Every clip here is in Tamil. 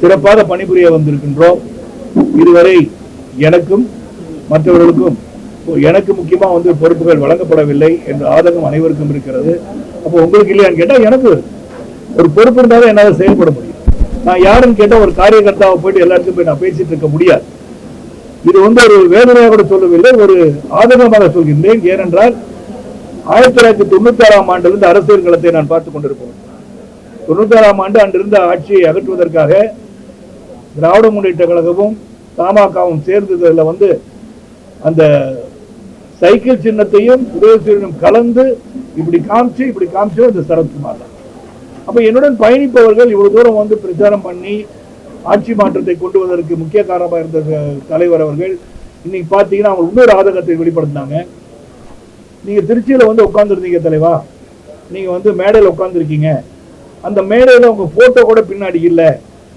சிறப்பாக பணிபுரிய வந்திருக்கின்றோம். இதுவரை எனக்கும் மற்றவர்களுக்கும் எனக்கு முக்கியமா பொறுப்புகள் வழங்கப்படவில்லை என்ற ஆதங்கம் அனைவருக்கும் இருக்கிறது. அப்போ உங்களுக்கு இல்லையான்னு கேட்டா எனக்கு ஒரு பொறுப்பு இருந்தாலும் என்னால் செயல்பட முடியும். நான் யாருன்னு கேட்டா ஒரு காரியகர்த்தாவை போயிட்டு எல்லாருக்கும் போய் நான் பேசிட்டு இருக்க முடியாது. இது ஒரு வேதனையாக கூட சொல்லவில்லை, ஒரு ஆதங்கமாக சொல்கின்றேன். ஏனென்றால் 1996ஆம் ஆண்டிலிருந்து அரசியல் களத்தை நான் பார்த்துக் கொண்டிருப்போம். 96ஆம் ஆண்டு அன்றிருந்த ஆட்சியை அகற்றுவதற்காக திராவிட முன்னேற்ற கழகமும் தமாகவும் சேர்ந்ததில் அந்த சைக்கிள் சின்னத்தையும் உதயசூரியனும் கலந்து இப்படி காமிச்சு அந்த சரத்குமார் தான். அப்ப என்னுடன் பயணிப்பவர்கள் இவ்வளவு தூரம் பிரச்சாரம் பண்ணி ஆட்சி மாற்றத்தை கொண்டு வருவதற்கு முக்கிய காரணமாக இருந்த தலைவர் அவர்கள் இன்னைக்கு பார்த்தீங்கன்னா அவங்க இன்னொரு ஆதங்கத்தை வெளிப்படுத்தினாங்க. நீங்க திருச்சியில உட்கார்ந்துருந்தீங்க தலைவா, நீங்க மேடையில் உட்கார்ந்துருக்கீங்க, அந்த மேடையில உங்க போட்டோ கூட பின்னாடி இல்லை,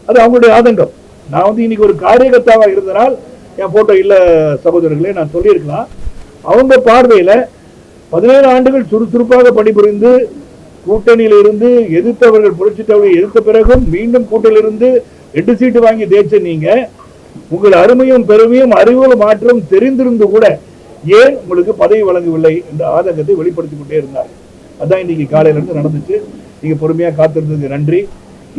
அது அவங்களுடைய ஆதங்கம். நான் இன்னைக்கு ஒரு காரியகர்த்தாவாக இருந்தனால் என் போட்டோ இல்ல சகோதரர்களே நான் சொல்லியிருக்கலாம். அவங்க பார்வையில 17 ஆண்டுகள் சுறுசுறுப்பாக பணிபுரிந்து கூட்டணியில் இருந்து எதிர்த்தவர்கள் புரட்சி தலைவரை எதிர்த்த பிறகும் மீண்டும் கூட்டணியில் இருந்து 2 சீட்டு வாங்கி தேய்ச்ச நீங்க உங்கள் அருமையும் பெருமையும் அறிவு மாற்றம் தெரிந்திருந்து கூட ஏன் உங்களுக்கு பதவி வழங்கவில்லை என்ற ஆதங்கத்தை வெளிப்படுத்திக் கொண்டே இருந்தார். அதான் இன்னைக்கு காலையில இருந்து நடந்துச்சு. நீங்க பொறுமையா காத்திருந்ததுக்கு நன்றி.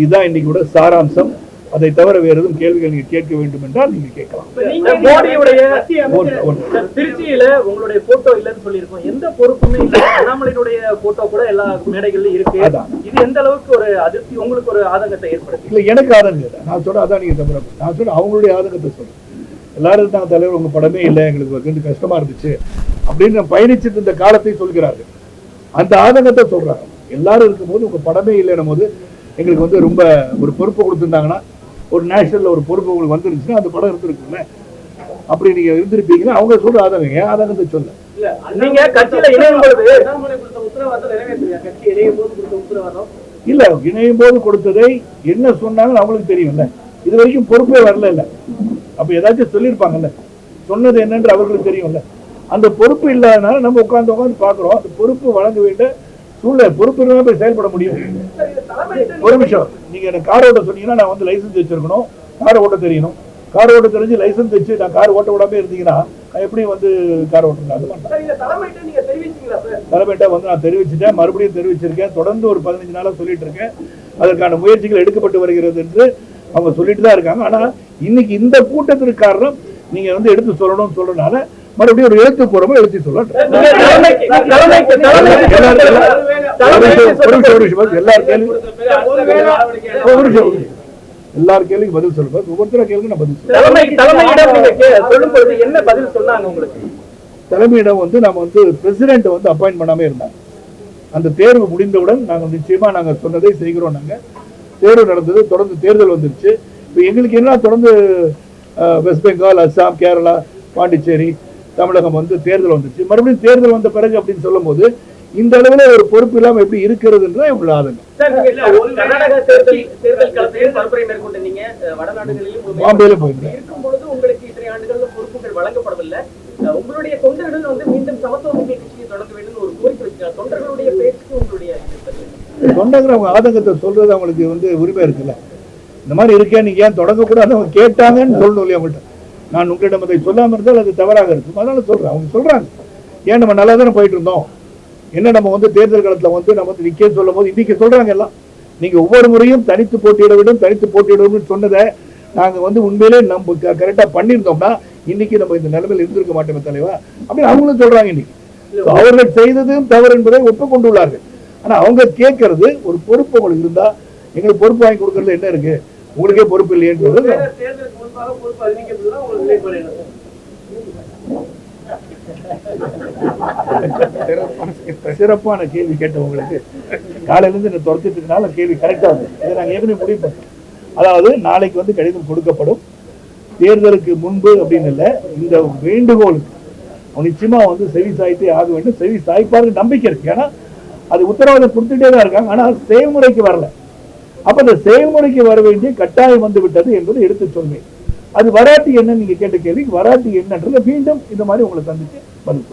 இதுதான் இன்னைக்கு கூட சாராம்சம். அதை தவிர வேறு எதுவும் கேள்விகள் நீங்க கேட்க வேண்டும் என்றால் நீங்க கேட்கலாம். திருச்சியில உங்களுடைய போட்டோ இல்லன்னு சொல்லியிருக்கோம், எந்த பொறுப்புமே இல்லை, அண்ணாமலையினுடைய போட்டோ கூட எல்லா மேடைகள்ல இருக்கு. இது எந்த அளவுக்கு ஒரு அதிர்ச்சி உங்களுக்கு ஒரு ஆதங்கத்தை ஏற்படுத்தி? இல்ல எனக்கு ஆதங்கம் இல்லை, நான் சொல்றேன் அதான் நீங்க தவிர நான் சொல்றேன் அவங்களுடைய ஆதங்கத்தை சொல்றேன். எல்லாரும் இருந்தாங்க தலைவர் உங்க படமே இல்லை, எங்களுக்கு கஷ்டமா இருந்துச்சு அப்படின்னு பயணிச்சுட்டு இந்த காலத்தை சொல்கிறார்கள். அந்த ஆதங்கத்தை சொல்றாங்க. எல்லாரும் இருக்கும்போது உங்க படமே இல்லைன்னும் போது எங்களுக்கு ரொம்ப ஒரு பொறுப்பு கொடுத்துருந்தாங்கன்னா, ஒரு நேஷனல்ல ஒரு பொறுப்பு உங்களுக்கு வந்துருந்துச்சுன்னா அந்த படம் இருந்திருக்குல்ல, அப்படி நீங்க இருந்திருப்பீங்கன்னா அவங்க சொல்ற ஆதங்கம். ஏன் ஆதங்கத்தை சொல்ல நீங்க கட்சியில இணையும் போது இல்ல இணையும் போது கொடுத்ததை என்ன சொன்னாங்கன்னு அவங்களுக்கு தெரியும்ல. இது வரைக்கும் பொறுப்பே வரல இல்ல, அப்ப ஏதாச்சும் சொல்லியிருப்பாங்கல்ல, சொன்னது என்னன்னு அவர்களுக்கு தெரியும்ல. அந்த பொறுப்பு இல்லாதனால நம்ம உட்கார்ந்து பாக்குறோம். அந்த பொறுப்பு வழங்க வேண்டிய சூழ்நிலை, பொறுப்பு இருந்தா போய் செயல்பட முடியும். ஒரு நிமிஷம், நீங்க எனக்கு கார் ஓட்ட சொன்னீங்கன்னா நான் லைசன்ஸ் வச்சிருக்கணும், கார் ஓட்ட தெரியணும். கார் ஓட்ட தெரிஞ்சு லைசன்ஸ் வச்சு நான் கார் ஓட்ட விடாம இருந்தீங்கன்னா நான் எப்படி கார் ஓட்டுறேன்? அது தலைமையிட்ட நான் தெரிவிச்சுட்டேன், மறுபடியும் தெரிவிச்சிருக்கேன். தொடர்ந்து ஒரு 15 நாளா சொல்லிட்டு இருக்கேன். அதற்கான முயற்சிகள் எடுக்கப்பட்டு வருகிறது என்று அவங்க சொல்லிட்டு தான் இருக்காங்க. ஆனா இன்னைக்கு இந்த கூட்டத்திற்கு காரணம் நீங்க எடுத்து சொல்லணும்னு சொல்றதுனால மறுபடியும் ஒரு எழுத்துப்பூர்வமா எழுதி சொல்ல எல்லார் கேள்விக்கும் பதில் சொல்லுங்க. ஒவ்வொருத்தர கேள்வி நான் பதில் சொல்லுவேன். தலைமையிடம் நாம பிரசிடென்ட் அப்பாயிண்ட் பண்ணாம இருந்தாங்க. அந்த தேர்வு முடிந்தவுடன் நாங்க நிச்சயமா நாங்க சொன்னதை செய்கிறோம். நாங்க தேர்வு நடந்தது, தொடர்ந்து தேர்தல் வந்துருச்சு. இப்போ எங்களுக்கு என்ன தொடர்ந்து வெஸ்ட் பெங்கால், அஸ்ஸாம், கேரளா, பாண்டிச்சேரி, தமிழகம் தேர்தல் வந்துச்சு. மறுபடியும் தேர்தல் வந்த பிறகு அப்படின்னு சொல்லும் போது இந்த அளவில் ஒரு பொறுப்பு இல்லாம எப்படி இருக்கிறது என்று இவ்வளவு ஆதங்கம். பாம்பேல போயிருந்தேன். பொறுப்புகள் வழங்கப்படவில்லை. உங்களுடைய தொண்டர்கள் மீண்டும் சமத்துவ கட்சியை தொடங்க வேண்டும் ஒரு கோரிக்கை வச்சாங்க. தொண்டர்களுடைய பேச்சுக்கு உங்களுடைய தொண்டர்கள் அவங்க ஆதங்கத்தை சொல்றது அவங்களுக்கு உரிமை இருக்குல்ல. இந்த மாதிரி இருக்கேன், நீங்க ஏன் தொடங்கக்கூடாது அவங்க கேட்டாங்கன்னு சொல்லணும் இல்லையா அவங்கள்ட்ட. நான் உங்களிடம் அதை சொல்லாம இருந்தால் அது தவறாக இருக்கும். அதனால சொல்றேன். அவங்க சொல்றாங்க, ஏன் நம்ம நல்லா தானே போயிட்டு இருந்தோம், என்ன நம்ம தேர்தல் காலத்துல நம்ம நிக்க சொல்லும் போது இன்னைக்கு சொல்றாங்க எல்லாம் நீங்க ஒவ்வொரு முறையும் தனித்து போட்டியிட வேண்டும் சொன்னதை நாங்க உண்மையிலே நம்ம கரெக்டா பண்ணியிருந்தோம்னா இன்னைக்கு நம்ம இந்த நிலைமையில் இருந்திருக்க மாட்டோமே தலைவா அப்படின்னு அவங்களும் சொல்றாங்க. இன்னைக்கு அவர்கள் செய்ததும் தவறு என்பதை ஒப்புக்கொண்டுள்ளார்கள். ஆனா அவங்க கேட்கறது ஒரு பொறுப்பு உங்களுக்கு இருந்தா எங்களுக்கு பொறுப்பு வாங்கி கொடுக்கறது என்ன இருக்கு, உங்களுக்கே பொறுப்பு இல்லையேன்றது. சிறப்பான கேள்வி கேட்டவங்களுக்கு காலையில இருந்து துரத்திட்டதுனால கேள்வி கரெக்டா வந்து இதை நாங்க ஏற்கனவே முடிவு பண்ணோம். அதாவது நாளைக்கு கடிதம் கொடுக்கப்படும். தேர்தலுக்கு முன்பு அப்படின்னு இல்லை, இந்த வேண்டுகோளுக்கு நிச்சயமா செவி சாய்த்தே ஆக வேண்டும். செவி சாய்ப்பாருக்கு நம்பிக்கை இருக்கு. ஏன்னா அது உத்தரவாதம் கொடுத்துட்டே தான் இருக்காங்க. ஆனால் செயல்முறைக்கு வரல. அப்ப அந்த செயல்முறைக்கு வர வேண்டிய கட்டாயம் வந்து விட்டது என்பதை எடுத்து சொல்வேன். அது வராட்டி என்ன நீங்க கேட்ட கேள்வி வராட்டி என்னன்றது மீண்டும் இந்த மாதிரி உங்களை சந்திச்சு பதில்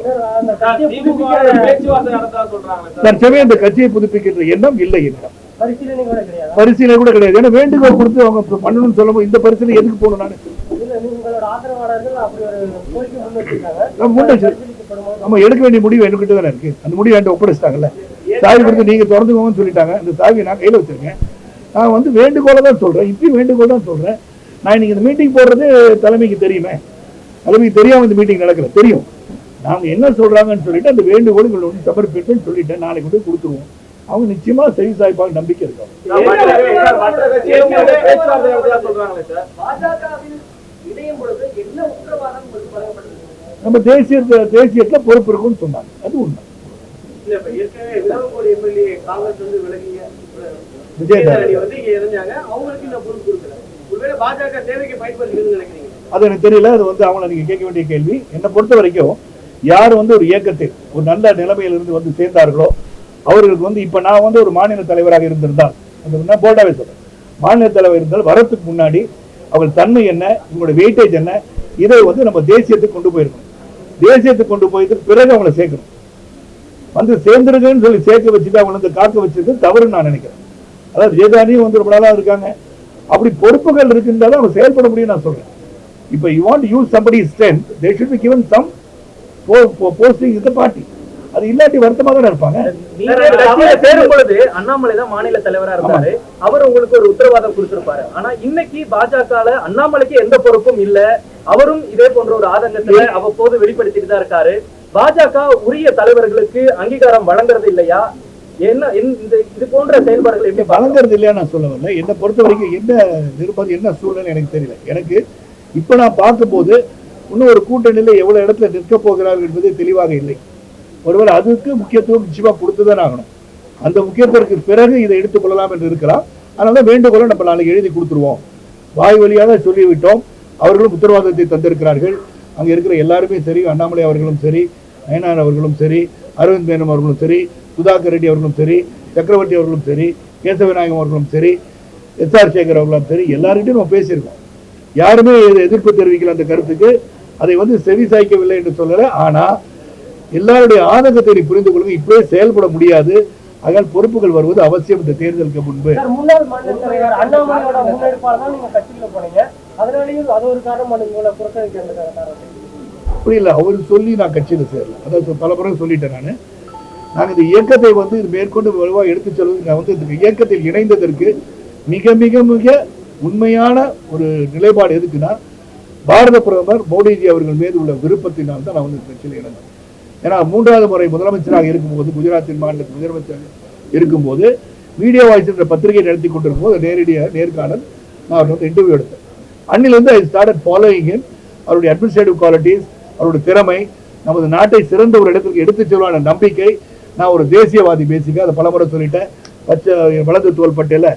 தற்சமயம் இந்த கட்சியை புதுப்பிக்கின்ற எண்ணம் இல்லை என்றார். பரிசீலனை கூட கிடையாது. ஏன்னா வேண்டுகோள் கொடுத்து அவங்க பண்ணணும்னு சொல்லும்போது இந்த பரிசீலனை எதுக்கு போகணும்? நம்ம எடுக்க வேண்டிய முடிவு என்கிட்ட தானே இருக்கு. அந்த முடிவு என்கிட்ட ஒப்படைச்சிட்டாங்கல்ல. சாவி கொடுத்து நீங்க திறந்துக்கோங்கன்னு சொல்லிட்டாங்க. அந்த சாவியை நான் கையில வச்சிருக்கேன். நான் வந்து வேண்டுகோளை தான் சொல்றேன். இப்பயும் வேண்டுகோள் தான் சொல்றேன். நான் இன்னைக்கு இந்த மீட்டிங் போடுறது தலைமைக்கு தெரியுமே. தலைமைக்கு தெரியாம இந்த மீட்டிங் நடக்கல, தெரியும். நாங்க என்ன சொல்றாங்கன்னு சொல்லிட்டு அந்த வேண்டுகோள் உங்களுக்கு சமர்ப்பிப்பேன்னு சொல்லிட்டேன். நாளைக்கு வந்து கொடுத்துருவோம். அவங்க நிச்சயமா செவி சாய்ப்பாக நம்பிக்கை இருக்காங்க. நம்ம தேசியத்துல பொறுப்பு இருக்கும்னு சொன்னாங்க. அது உண்மை. அது எனக்கு தெரியல. அது வந்து அவங்களை நீங்க கேட்க வேண்டிய கேள்வி. என்னை பொறுத்த வரைக்கும் யார் வந்து ஒரு இயக்கத்தில் ஒரு நல்ல நிலைமையிலிருந்து வந்து சேர்ந்தார்களோ அவர்களுக்கு வந்து இப்ப நான் வந்து ஒரு மாநில தலைவராக இருந்திருந்தால், அந்த போர்டாவே சொல்றேன், மாநில தலைவர் இருந்தால் வரத்துக்கு முன்னாடி அவர்கள் தன்மை என்ன, உங்களுடைய வெயிட்டேஜ் என்ன, இதை வந்து நம்ம தேசியத்துக்கு கொண்டு போயிருக்கணும். தேசியத்துக்கு கொண்டு போயிட்டு பிறகு அவங்களை சேர்க்கணும். வந்து சேர்ந்துருக்குன்னு சொல்லி சேர்க்க வச்சுட்டு அவங்களை வந்து காக்க வச்சது தவறுன்னு நான் நினைக்கிறேன். அதாவது ஜெயதானியும் வந்து ரொம்ப நாளா இருக்காங்க. அப்படி பொறுப்புகள் இருக்குன்றாலும் அவங்க செயல்பட முடியும் நான் சொல்றேன். இப்ப you want use somebody's strength, they should be given some posting in the party. அது இல்லாட்டி வருத்தமா தான் இருப்பாங்க. சேரும் பொழுது அண்ணாமலை தான் மாநில தலைவரா இருந்தாரு. அவர் உங்களுக்கு ஒரு உத்தரவாதம் கொடுத்திருப்பாரு. ஆனா இன்னைக்கு பாஜகல அண்ணாமலைக்கு எந்த பொறுப்பும் இல்ல. அவரும் இதே போன்ற ஒரு ஆதங்கத்துல அவ்வப்போது வெளிப்படுத்திட்டு தான் இருக்காரு. பாஜக உரிய தலைவர்களுக்கு அங்கீகாரம் வழங்குறது இல்லையா? என்ன இது போன்ற செயல்பாடுகள் எப்படி வழங்குறது இல்லையா நான் சொல்ல வரல. என்னை பொறுத்த வரைக்கும் என்ன நிருபம் என்ன சூழ்நிலை எனக்கு தெரியல. எனக்கு இப்ப நான் பார்க்கும்போது இன்னும் ஒரு கூட்டணியில எவ்வளவு இடத்துல நிற்க போகிறார்கள் என்பது தெளிவாக இல்லை. ஒருவேளை அதுக்கு முக்கியத்துவம் நிச்சயமா கொடுத்துதான் ஆகணும். அந்த முக்கியத்துவத்திற்கு பிறகு இதை எடுத்துக் கொள்ளலாம் என்று இருக்கலாம். அதனால வேண்டுகோளை நம்ம நாளைக்கு எழுதி கொடுத்துருவோம். வாய் வழியாக சொல்லிவிட்டோம். அவர்களும் உத்தரவாதத்தை தந்திருக்கிறார்கள். அங்க இருக்கிற எல்லாருமே சரி, அண்ணாமலை அவர்களும் சரி, நயனார் அவர்களும் சரி, அரவிந்த் மேனன் அவர்களும் சரி, சுதாகர் ரெட்டி அவர்களும் சரி, சக்கரவர்த்தி அவர்களும் சரி, கேசவநாயகம் அவர்களும் சரி, எஸ்ஆர் சேகர் அவர்களும் சரி, எல்லார்கிட்டையும் நம்ம பேசியிருக்கோம். யாருமே எதிர்ப்பு தெரிவிக்கல அந்த கருத்துக்கு. அதை வந்து செவி சாய்க்கவில்லை என்று சொல்லல. ஆனா எல்லாருடைய ஆதங்கத்தை புரிந்து கொள்ளுங்க. இப்பவே செயல்பட முடியாது. அதனால் பொறுப்புகள் வருவது அவசியம். இந்த தேர்தலுக்கு முன்பு அப்படி இல்லை. அவர் சொல்லி நான் கட்சியில சேரல. அதாவது பல முறை சொல்லிட்டேன். நான் இந்த இயக்கத்தை வந்து இது மேற்கொண்டு வலுவாக எடுத்து செல்வது, நான் வந்து இந்த இயக்கத்தில் இணைந்ததற்கு மிக மிக மிக உண்மையான ஒரு நிலைப்பாடு எதுக்குன்னா, பாரத பிரதமர் மோடிஜி அவர்கள் மீது உள்ள விருப்பத்தினால் தான் நான் வந்து கட்சியில் இணைந்தேன். ஏன்னா 3வது முறை முதலமைச்சராக இருக்கும்போது, குஜராத்தின் மாநிலத்தில் முதலமைச்சராக இருக்கும்போது, மீடியா வாய்ஸ் என்ற பத்திரிகை நடத்தி கொண்டிருக்கும் போது நேர்காணல் நான் அவர் வந்து இன்டர்வியூ எடுத்தேன். அன்னிலிருந்து ஐ ஸ்டார்டட் ஃபாலோயிங் ஹிம். அவருடைய அட்மினிஸ்ட்ரேட்டிவ் குவாலிட்டிஸ், அவருடைய திறமை, நமது நாட்டை சிறந்த ஒரு இடத்துக்கு எடுத்துச் செல்வான நம்பிக்கை. நான் ஒரு தேசியவாதி பேசிக்க, அதை பலமுறை சொல்லிட்டேன். வலது தோல் பட்டியல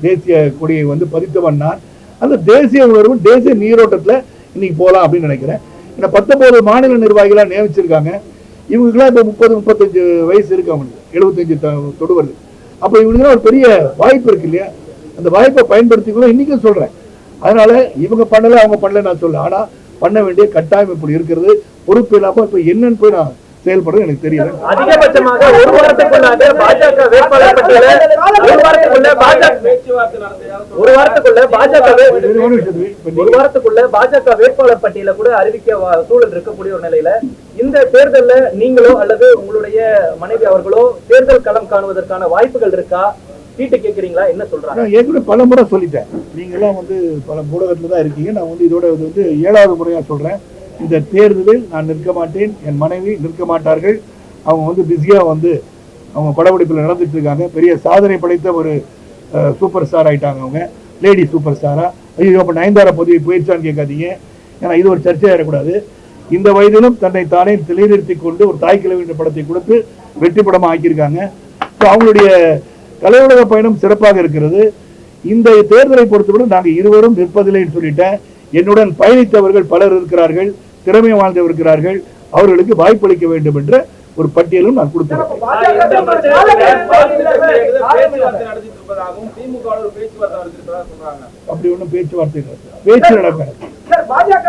தேசிய கொடியை வந்து பதித்தவன் நான். அந்த தேசிய உணர்வு, தேசிய நீரோட்டத்தில் இன்னைக்கு போகலாம் அப்படின்னு நினைக்கிறேன். ஏன்னா 19 மாநில நிர்வாகிகளாக நியமிச்சிருக்காங்க. இவங்களுக்குலாம் இப்போ 30-35 வயசு இருக்கு. அவங்களுக்கு 75 தொடு வருது. அப்போ இவங்களுக்கு ஒரு பெரிய வாய்ப்பு இருக்கு இல்லையா? அந்த வாய்ப்பை பயன்படுத்திக்கணும் இன்னைக்கும் சொல்றேன். அதனால இவங்க பண்ணல, அவங்க பண்ணல நான் சொல்ல. ஆனா பண்ண வேண்டிய கட்டாயம் இப்படி இருக்கிறது. பொறுப்பு இல்லாம இப்ப என்னன்னு போய் நான் செயல்படுறது எனக்கு தெரியல. அதிகபட்சமாக ஒரு வாரத்துக்குள்ளாக பாஜக வேட்பாளர் பட்டியல ஒரு வாரத்துக்குள்ள பாஜக வேட்பாளர் பட்டியல கூட அறிவிக்க சூழல் இருக்கக்கூடிய ஒரு நிலையில இந்த தேர்தல்ல நீங்களோ அல்லது உங்களுடைய மனைவி அவர்களோ தேர்தல் களம் காணுவதற்கான வாய்ப்புகள் இருக்கா? சீட்டு கேட்கறீங்களா? என்ன சொல்றாங்க? ஏற்கனவே பல முறை சொல்லிட்டேன். நீங்க எல்லாம் வந்து பல ஊடகத்துல தான் இருக்கீங்க. நான் வந்து இதோட வந்து 7வது முறையா சொல்றேன். இந்த தேர்தலில் நான் நிற்க மாட்டேன். என் மனைவி நிற்க மாட்டார்கள். அவங்க வந்து பிஸியா வந்து அவங்க படப்பிடிப்பில் நடந்துட்டு இருக்காங்க. பெரிய சாதனை படைத்த ஒரு சூப்பர் ஸ்டார் ஆயிட்டாங்க. அவங்க லேடி சூப்பர் ஸ்டாரா. ஐயோ அப்ப நயன்தாரா பதவி போயிடுச்சான்னு கேட்காதீங்க. ஏன்னா இது ஒரு சர்ச்சையாயிடக்கூடாது. இந்த வயதிலும் தன்னை தானே நிலைநிறுத்தி கொண்டு ஒரு தாய் கிழவி என்ற படத்தை கொடுத்து வெற்றி படமா ஆக்கியிருக்காங்க. அவங்களுடைய கலையுலக பயணம் சிறப்பாக இருக்கிறது. இந்த தேர்தலை பொறுத்தவரை நாங்கள் இருவரும் நிற்பதில்லைன்னு சொல்லிட்டேன். என்னுடன் பயணித்தவர்கள் பலர் இருக்கிறார்கள், திறமை வாழ்ந்தவர் இருக்கிறார்கள். அவர்களுக்கு வாய்ப்பளிக்க வேண்டும் என்ற ஒரு பட்டியலும் நான் கொடுத்தேன். அப்படி ஒன்றும் பேச்சுவார்த்தை பேச்சு நடக்காது.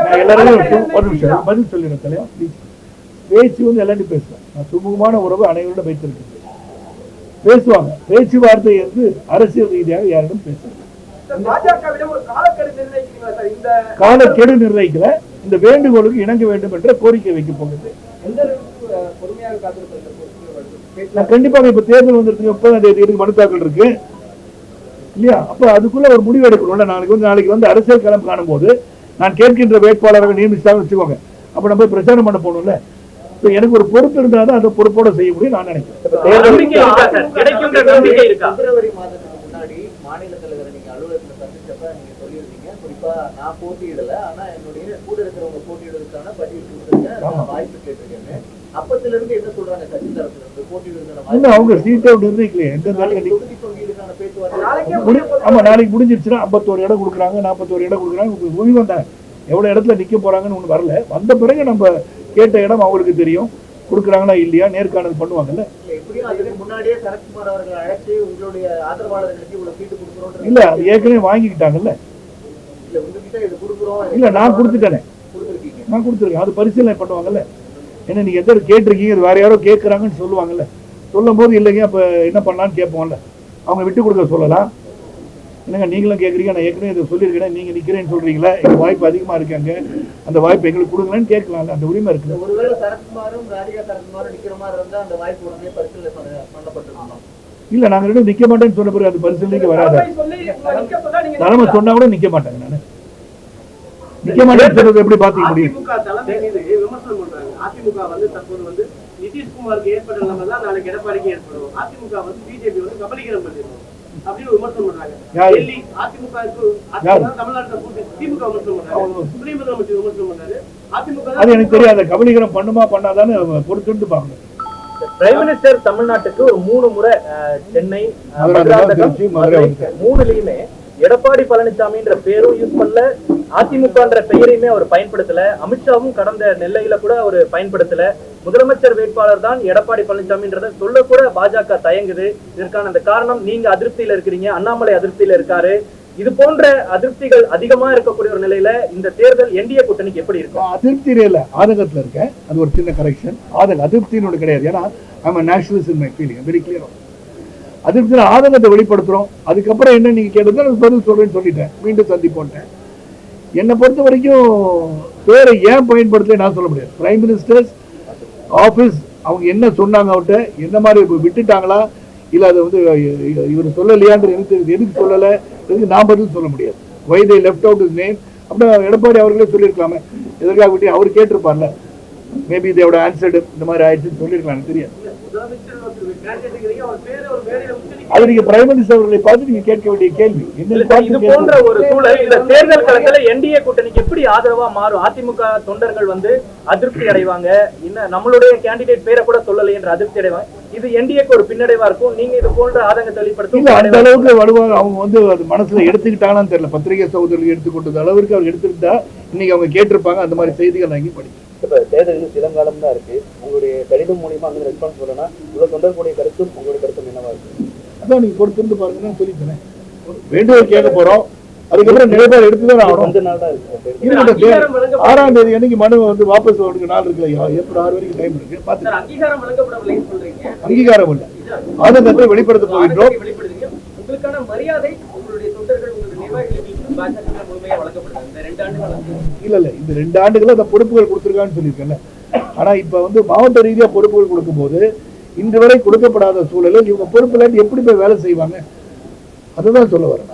நான் எல்லாரும் பதில் சொல்லிடுறேன் தலைவா. பேச்சு வந்து எல்லாரும் பேசுவேன். நான் சுமூகமான உறவு அனைவரோட வைத்திருக்கிறேன். பேசுவாங்க. பேச்சுவார்த்தை வந்து அரசியல் ரீதியாக யாரிடம் பேசுவாங்க. காலக்கெடு நிர்ணயிக்கல, இந்த வேண்டுகோளுக்கு இணங்க வேண்டும் என்ற கோரிக்கை வைக்க போகிறது. கண்டிப்பாக இப்ப தேர்தல் வந்துருக்கு, 30ஆம் தேதி மனு தாக்கல் இருக்கு இல்லையா? அப்ப அதுக்குள்ள ஒரு முடிவு எடுக்கணும்ல. நாளைக்கு வந்து அரசியல் களம் காணும் போது நான் கேட்கின்ற வேட்பாளர்கள் நியமிச்சாங்க வச்சுக்கோங்க, அப்ப நம்ம பிரச்சாரம் பண்ண போகணும்ல. எனக்கு ஒரு பொறுப்பு இருந்தாலும் அந்த பொறுப்போட செய்ய முடியும் நான் நினைக்கிறேன். பிப்ரவரி மாதத்துக்கு முன்னாடி மாநில தலைவரை நீங்க அலுவலகத்துல சந்திச்சப்ப நீங்க சொல்லியிருந்தீங்க, குறிப்பா நான் போட்டியிடல, ஆனா என்னுடைய கூட இருக்கிறவங்க போட்டியிடுறதுக்கான பட்டியல் கொடுத்துருக்கேன், வாய்ப்பு கேட்டிருக்கேன்னு. அப்பத்துல இருந்து என்ன சொல்றாங்க கட்சி தரப்புல இருந்து? போட்டியிடுறதுக்கான அவங்க சீட்டை நிர்ணயிக்கலையே, எந்த தொகுதிக்கான பேச்சுவார்த்தை ஆமா நாளைக்கு முடிஞ்சிருச்சுன்னா 51 இடம் கொடுக்குறாங்க, 41 இடம் கொடுக்குறாங்க. முடிவு வந்தாங்க எவ்வளவு இடத்துல நிக்க போறாங்கன்னு ஒண்ணு வரல. வந்த பிறகு நம்ம கேட்ட இடம் அவங்களுக்கு தெரியும், கொடுக்குறாங்களா இல்லையா, நேர்காணல் பண்ணுவாங்கல்ல. முன்னாடியே சரத்குமார் அவர்கள் அழைச்சி உங்களுடைய ஆதரவாளர்களுக்கு இவ்வளவு சீட்டு கொடுக்குறோம் இல்ல, அது ஏற்கனவே வாங்கிக்கிட்டாங்கல்ல. இல்ல நான் கொடுத்துட்டேனே, நான் கொடுத்துருக்கேன், அது பரிசீலனை பண்ணுவாங்கல்ல. ஏன்னா நீங்க எந்த கேட்டிருக்கீங்க, வேற யாரோ கேட்கறாங்கன்னு சொல்லுவாங்கல்ல. சொல்லும் போது இல்லைங்க அப்ப என்ன பண்ணலான்னு கேட்போம்ல. அவங்க விட்டு கொடுக்க சொல்லலாம். என்னங்க நீங்களும் கேட்குறீங்க, நான் ஏற்கனவே இதை சொல்லியிருக்கேன், நீங்க நிக்கிறேன்னு சொல்றீங்களா, எங்க வாய்ப்பு அதிகமா இருக்காங்க, அந்த வாய்ப்பு எங்களுக்கு கொடுங்களேன்னு கேட்கலாம்ல, அந்த உரிமை இருக்கு. ஒருவேளை சரத்குமாரும் ராதிகா சரத்குமாரும் நிக்கிற மாதிரி இருந்தா அந்த வாய்ப்பு உடனே பரிசீலனை பண்ணப்பட்டிருக்கோம். இல்ல நாங்க ரெண்டும் நிக்க மாட்டேன்னு சொன்ன பிறகு அது பரிசீலனைக்கு வராது. தலைமை சொன்னா கூட நிக்க மாட்டாங்க. நானு நிக்க மாட்டேன்னு சொல்றது எப்படி பாத்துக்க முடியும்? அதிமுக வந்து தற்போது வந்து நிதிஷ்குமாருக்கு ஏற்பட்ட நிலைமை தான் நாளைக்கு எடப்பாடிக்கு ஏற்படும். அதிமுக வந்து பிஜேபி வந்து கபலீகரம் பண்ணிருக்கோம் அப்படின்னு விமர்சனம் பண்றாங்க. அது எனக்கு தெரியாது, கபலீகரம் பண்ணுமா பண்ணாதான்னு பொறுத்து பாருங்க. பிரைம் மினிஸ்டர் தமிழ்நாட்டுக்கு ஒரு 3 முறை சென்னை, மூணுலயுமே எடப்பாடி பழனிசாமின்ற பேரும் யூஸ் பண்ணல, அதிமுகன்ற பெயரையுமே அவர் பயன்படுத்தல. அமித்ஷாவும் கடந்த நெல்லையில கூட அவர் பயன்படுத்தல. முதலமைச்சர் வேட்பாளர் தான் எடப்பாடி பழனிசாமின்றத சொல்ல கூட பாஜக தயங்குது. இதற்கான அந்த காரணம், நீங்க அதிருப்தியில இருக்கிறீங்க, அண்ணாமலை அதிருப்தியில இருக்காரு. இது போன்ற அதிருப்திகள் அதிகமா இருக்கக்கூடிய ஒரு நிலையில இந்த தேர்தல் என்டிஏ கூட்டணிக்கு எப்படி இருக்கும்? அதிருப்தியில இல்ல, ஆதங்கத்துல இருக்கேன். அது ஒரு சின்ன கரெக்ஷன். அதிருப்தின்னு கிடையாது. ஏன்னா I'm a nationalist in my feeling, very clear. அதிருப்தியில ஆதங்கத்தை வெளிப்படுத்துறோம். அதுக்கப்புறம் என்ன நீங்க கேட்டது பதில் சொல்றேன்னு சொல்லிட்டேன், மீண்டும் சந்திப்போட்டேன். என்னை பொறுத்த வரைக்கும் பேரை ஏன் பயன்படுத்தல நான் சொல்ல முடியாது. பிரைம் மினிஸ்டர்ஸ் ஆபீஸ் அவங்க என்ன சொன்னாங்க, அவர்கிட்ட என்ன மாதிரி விட்டுட்டாங்களா, இல்ல அதை வந்து இவர் சொல்லலையான்ற எதுக்கு சொல்லல, எதுக்கு நான் பதில் சொல்ல முடியாது. why they left out his name அப்படின்னா எடப்பாடி அவர்களே சொல்லியிருக்கலாமே, எதற்காக விட்டு அவர் கேட்டிருப்பார்ல. Maybe they would have answered இந்த மாதிரி ஆயிடுச்சுன்னு சொல்லியிருக்கலாம், தெரியாது. அது நீங்க பிரைம் மினிஸ்டர் அவர்களை பார்த்து நீங்க கேட்க வேண்டிய கேள்வி. இது போன்ற ஒரு சூழல் இந்த தேர்தல் களத்துல என்டிஏ கூட்டணிக்கு எப்படி ஆதரவா மாறும்? அதிமுக தொண்டர்கள் வந்து அதிருப்தி அடைவாங்க, இன்னும் நம்மளுடைய கேண்டிடேட் பேரை கூட சொல்லலை என்ற அதிருப்தி அடைவாங்க. இது என்டிஏக்கு ஒரு பின்னடைவா இருக்கும். நீங்க இது போன்ற ஆதங்கத்தை வெளிப்படுத்தும் அந்த அளவுக்கு வலுவாக அவங்க வந்து அது மனசுல எடுத்துக்கிட்டாங்கன்னு தெரியல. பத்திரிகை சகோதரர்கள் எடுத்துக்கொண்டது அளவுக்கு அவர் எடுத்துக்கிட்டா இன்னைக்கு அவங்க கேட்டிருப்பாங்க. அந்த மாதிரி செய்திகள் நான் இங்கே படிக்கிறேன். இப்ப தேர்தல் சிலங்காலம் தான் இருக்கு. உங்களுடைய கடிதம் மூலியமா அங்க ரெஸ்பான்ஸ் சொல்லணும். இவ்வளவு தொண்டர்களுடைய கருத்தும் உங்களுடைய கருத்தும் என்னவா இருக்கு? அதான் நீங்க கொடுத்துருந்து பாருங்கன்னு சொல்லிட்டேன். வேண்டுகோள் கேட்க போறோம், அதுக்கப்புறம் நிறைவேற எடுத்துதான் ஆகணும். 5 நாள் தான் இருக்கு. 6ஆம் தேதி அன்னைக்கு மனு வந்து வாபஸ் எடுக்க நாள் இருக்குல்ல, ஏப்ரல் 6 வரைக்கும் டைம் இருக்கு. பாத்து அங்கீகாரம் வழங்கப்படவில்லைன்னு சொல்றீங்க. அங்கீகாரம் இல்லை, ஆதங்கத்தை வெளிப்படுத்த போகின்றோம். உங்களுக்கான மரியாதை உங்களுடைய தொண்டர்கள் உங்களுடைய நிர்வாகிகளுக்கு பாஜக முழுமையா வழங்கப்படுது இந்த 2 ஆண்டுகள். இல்ல இந்த 2 ஆண்டுகள் அந்த பொறுப்புகள் கொடுத்துருக்கான்னு சொல்லியிருக்கேன்ல. ஆனா இப்ப வந்து மாவட்ட ரீதியா பொறுப்புகள் கொடுக்கும் போது இன்று வரை கொடுக்கப்படாத சூழலில் இவங்க பொறுப்புல எப்படி போய் வேலை செய்வாங்க, அதுதான் சொல்ல வரேன்.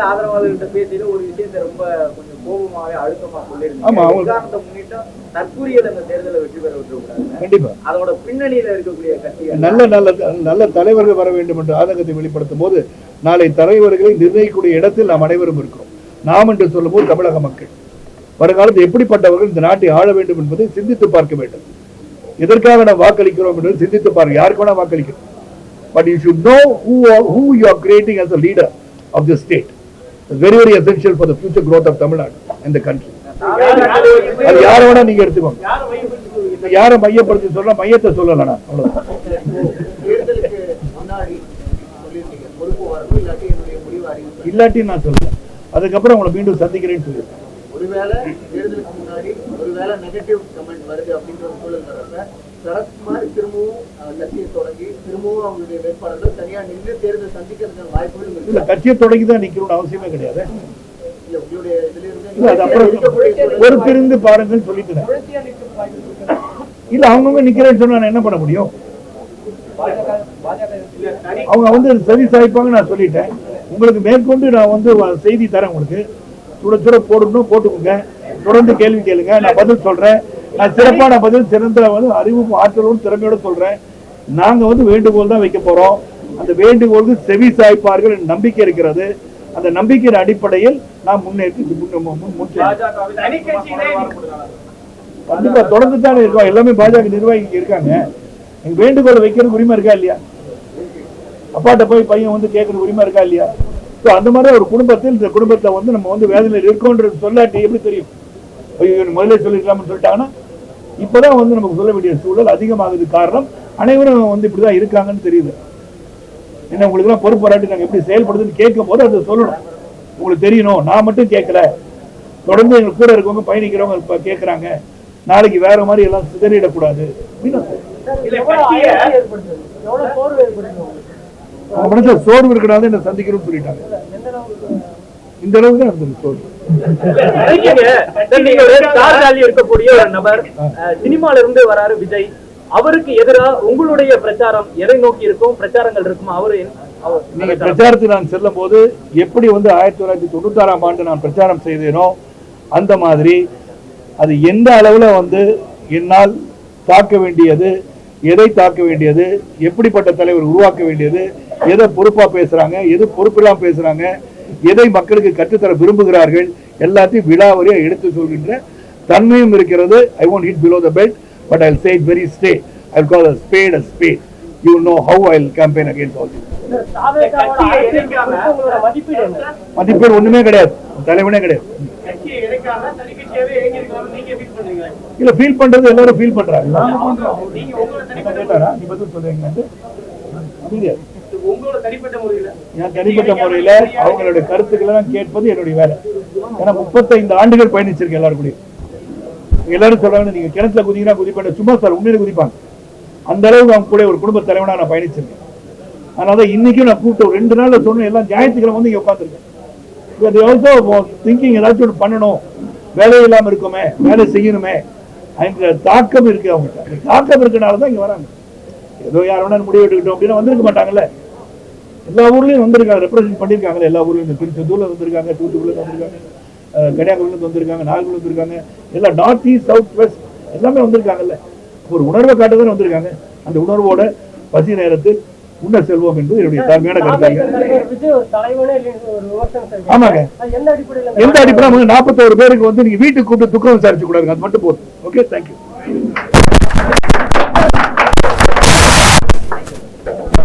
ஆதரவாளர்கிட்ட பேசியில ஒரு விஷயத்தை ரொம்ப கொஞ்சம் கோபமாக அழுத்தமா சொல்லியிருக்காங்க. தற்கூரியல் அந்த தேர்தலை வெற்றி பெற விட்டுருக்காங்க. கண்டிப்பா அதோட பின்னணியில இருக்கக்கூடிய கட்சிகள் நல்ல தலைவர்கள் வர வேண்டும் என்ற ஆதங்கத்தை வெளிப்படுத்தும் போது நாளை தலைவர்களை நிர்ணயிக்கக்கூடிய இடத்தில் நாம் அனைவரும் இருக்கிறோம். நாம் என்று சொல்லும் போது தமிழக மக்கள் வருங்காலத்தில் எப்படிப்பட்டவர்கள் இந்த நாட்டை ஆள வேண்டும் என்பதை சிந்தித்து பார்க்க வேண்டும். எதற்காக நாம் வாக்களிக்கிறோம் என்று சிந்தித்து பாருங்க. யாருக்கு வேணா வாக்களிக்கிறோம். But you should know who you are creating as a leader of the state. It's very, very essential for the future growth of Tamil Nadu and the country. அது யாரை வேணா நீங்க எடுத்துக்கோங்க. யாரை மையப்படுத்தி சொல்ல மையத்தை சொல்லலனா அவ்வளவுதான். இல்லாட்டி நான் சொல்றேன், அதுக்கப்புறம் உங்களை மீண்டும் சந்திக்கிறேன்னு சொல்லியிருக்கேன். ஒருவேளை தேர்தலுக்கு முன்னாடி ஒருவேளை நெகட்டிவ் கமெண்ட் வருது அப்படின்ற சூழல் வரப்ப சரத்குமார் திரும்பவும் கட்சியை தொடங்கி திரும்பவும் அவங்களுடைய வேட்பாளர்கள் தனியா நின்று தேர்தல் சந்திக்கிறதுக்கான வாய்ப்புகள் இல்ல இருக்கு. கட்சியை தொடங்கி தான் நிக்கணும்னு அவசியமே கிடையாது. இல்ல உங்களுடைய இதுல இல்ல அது அப்புறம் இருந்து பொறுத்திருந்து பாருங்கன்னு சொல்லிட்டு இல்ல அவங்கவுங்க நிக்கிறேன்னு சொன்னா நான் என்ன பண்ண முடியும்? அவங்க வந்து சரி சாய்ப்பாங்க நான் சொல்லிட்டேன். உங்களுக்கு மேற்கொண்டு நான் வந்து செய்தி தரேன். உங்களுக்கு சுட சுட போடணும், போட்டுக்கோங்க. தொடர்ந்து கேள்வி கேளுங்க, நான் பதில் சொல்றேன். நான் சிறப்பான பதில், சிறந்த வந்து அறிவும் ஆற்றலோடு திறமையோட சொல்றேன். நாங்க வந்து வேண்டுகோள் தான் வைக்க போறோம். அந்த வேண்டுகோளுக்கு செவி சாய்ப்பார்கள் நம்பிக்கை இருக்கிறது. அந்த நம்பிக்கையின் அடிப்படையில் நான் கண்டிப்பா தொடர்ந்து தானே இருக்கோம். எல்லாமே பாஜக நிர்வாகிக்கு இருக்காங்க. எங்க வேண்டுகோளை வைக்கிறது உரிமை இருக்கா இல்லையா? அப்பாட்ட போய் பையன் வந்து கேட்கறது உரிமை இருக்கா இல்லையா? அந்த மாதிரி ஒரு குடும்பத்தில் இந்த குடும்பத்தை வந்து நம்ம வந்து வேதனையில் இருக்கோன்றது சொல்லாட்டி எப்படி தெரியும்? முதலே சொல்லிக்கலாம்னு சொல்லிட்டாங்கன்னா இப்பதான் வந்து நமக்கு சொல்ல வேண்டிய சூழல் அதிகமாகுது. காரணம் அனைவரும் வந்து இப்படிதான் இருக்காங்கன்னு தெரியுது. என்ன உங்களுக்கு எல்லாம் பொறுப்பு வராட்டி நாங்க எப்படி செயல்படுதுன்னு கேட்கும் போது அதை சொல்லணும். உங்களுக்கு தெரியணும். நான் மட்டும் கேட்கல, தொடர்ந்து எங்க கூட இருக்கவங்க பயணிக்கிறவங்க இப்ப கேட்கறாங்க. நாளைக்கு வேற மாதிரி எல்லாம் சிதறிடக்கூடாது. சோர்வு இருக்கனால என்ன சந்திக்கணும்னு சொல்லிட்டாங்க. இந்த அளவுக்கு தான் இருந்தது சோர்வு. இருக்கக்கூடிய ஒரு நபர் சினிமால இருந்து வராரு விஜய். அவருக்கு எதிராக உங்களுடைய பிரச்சாரம் எதை நோக்கி இருக்கும்? பிரச்சாரங்கள் இருக்குமா? நீங்க பிரச்சாரத்துக்கு நான் செல்லும் போது எப்படி வந்து 1996ஆம் ஆண்டு நான் பிரச்சாரம் செய்தேனோ அந்த மாதிரி அது எந்த அளவுல வந்து என்னால் தாக்க வேண்டியது, எதை தாக்க வேண்டியது, எப்படிப்பட்ட தலைவர் உருவாக்க வேண்டியது, எதை பொறுப்பா பேசுறாங்க, எது பொறுப்பில்லாம பேசுறாங்க, எதை மக்களுக்கு கற்றுத்தர விரும்புகிறார்கள், எல்லாத்தையும் விழாவரியா எடுத்து சொல்கின்ற தன்மையும் இருக்கிறது. I won't hit below the belt, but I'll say it very straight. I'll call a spade a spade. You know how I'll campaign against all this. மதிப்பீடு ஒண்ணுமே கிடையாது, தலைவனே கிடையாது. இல்ல ஃபீல் பண்றது எல்லாரும் ஃபீல் பண்றாங்க. நீ பதில் சொல்றீங்க. தனிப்பட்ட முறையில அவங்களுடைய கருத்துக்களை கேட்பது என்னுடைய வேலை. ஏன்னா 35 ஆண்டுகள் பயணிச்சிருக்கேன் எல்லாரும் கூட. எல்லாரும் சொல்றாங்க நீங்க கிணத்துல குதிங்கன்னா குதிப்பேன். சும்மா சார் உண்மையில குதிப்பாங்க. அந்த அளவுக்கு அவங்க கூட ஒரு குடும்ப தலைவனா நான் பயணிச்சிருக்கேன். அதனால இன்னைக்கும் நான் கூப்பிட்டு 2 நாள்ல சொன்ன எல்லாம் ஞாயிற்றுக்கிழமை வந்து இங்க உட்காந்துருக்கேன். திங்கிங் ஏதாச்சும் ஒன்று பண்ணணும், வேலை இல்லாம இருக்குமே, வேலை செய்யணுமே, அந்த தாக்கம் இருக்கு. அவங்க தாக்கம் இருக்கனாலதான் இங்க வராங்க. ஏதோ யார் வேணா முடிவு எடுக்கட்டும் அப்படின்னா வந்திருக்க மாட்டாங்கல்ல. எல்லா ஊர்லயும் வந்திருக்காங்க, ரெப்ரசென்ட் பண்ணிருக்காங்க. எல்லா ஊர்லயும் திருச்செந்தூர்ல வந்திருக்காங்க, தூத்துக்குடியில வந்திருக்காங்க, கன்னியாகுமரியில வந்திருக்காங்க, நாகர்கோவில் வந்திருக்காங்க, எல்லாம் நார்த் ஈஸ்ட் சவுத் வெஸ்ட் எல்லாமே வந்திருக்காங்கல்ல. ஒரு உணர்வை காட்டுதான் வந்திருக்காங்க. அந்த உணர்வோட பசி நேரத்தில் உண்ண செல்வோம் என்பது என்னுடைய தாழ்மையான கருத்தாங்க. ஆமாங்க. எந்த அடிப்படையில் 41 பேருக்கு வந்து நீங்க வீட்டுக்கு கூப்பிட்டு துக்கம் விசாரிச்சு கூடாது, அது மட்டும் போதும். Okay, thank you.